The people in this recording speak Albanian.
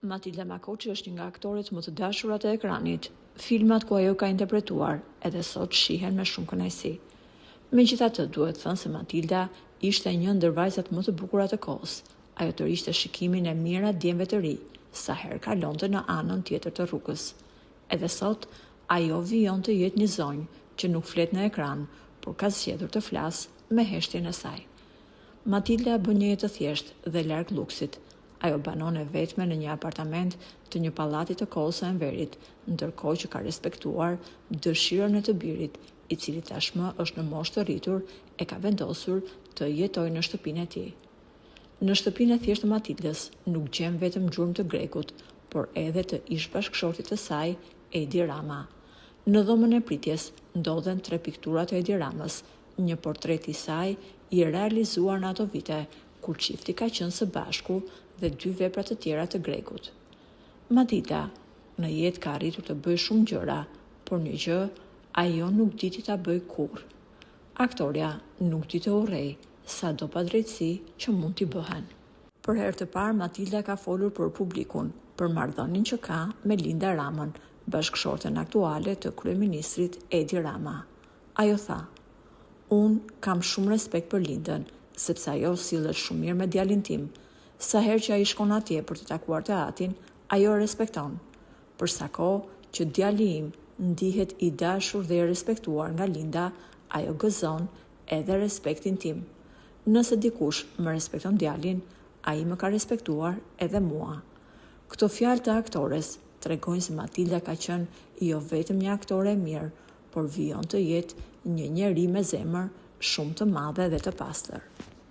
Matilda Makoçi është një nga aktorët më të dashurat e ekranit. Filmat ku ajo ka interpretuar edhe sot shihen me shumë kënaqësi. Megjithatë, duhet thënë se Matilda ishte një ndër vajzat më të bukura të kohës. Ajo të rishte shikimin e mirë djemve të ri, sa herë kalonte në anën tjetër të rrugës. Edhe sot, ajo vijon të jetë një zonjë që nuk flet në ekran, por ka zgjedhur të flasë me heshtjen e saj. Matilda bën një jetë të thjeshtë dhe larg luksit. Ajo banon e vetme në një apartament të një pallati të kohës së Enverit, ndërkohë që ka respektuar dëshirën e të birit, i cili tashmë është në moshë të rritur e ka vendosur të jetojë në shtëpinë e tij. Në shtëpinë e thjeshtë të Matildës nuk gjen vetëm gjurmë të Grekut, por edhe të ish bashkëshortit të saj, Edi Rama. Në dhomën e pritjes ndodhen 3 piktura të Edi Ramës, një portret i saj i realizuar në ato vite, kur çifti ka qenë së bashku dhe 2 vepra të tjera të Grekut. Matilda në jetë ka arritur të bëjë shumë gjëra, por një gjë ajo nuk diti ta bëjë kurrë. Aktoria nuk di të urrejë sado padrejtësi që mund t'i bëhen. Për herë të parë Matilda ka folur për publikun, për marrëdhënien që ka me Linda Ramën, bashkëshorten aktuale të kryeministrit Edi Rama. Ajo tha: "Unë kam shumë respekt për Lindën, sepse ajo sillet shumë mirë me djalin tim. Sa herë që ai shkon atje për të takuar të atin, ajo respekton. Për sa kohë që djali im ndihet i dashur dhe i respektuar nga Linda, ajo gëzon edhe respektin tim. Nëse dikush më respekton djalin, ai më ka respektuar edhe mua." Këto fjalë të aktores tregojnë se Matilda ka qenë jo vetëm një aktore e mirë, por vijon të jetë një njeri me zemër shumë të madhe dhe të pastër.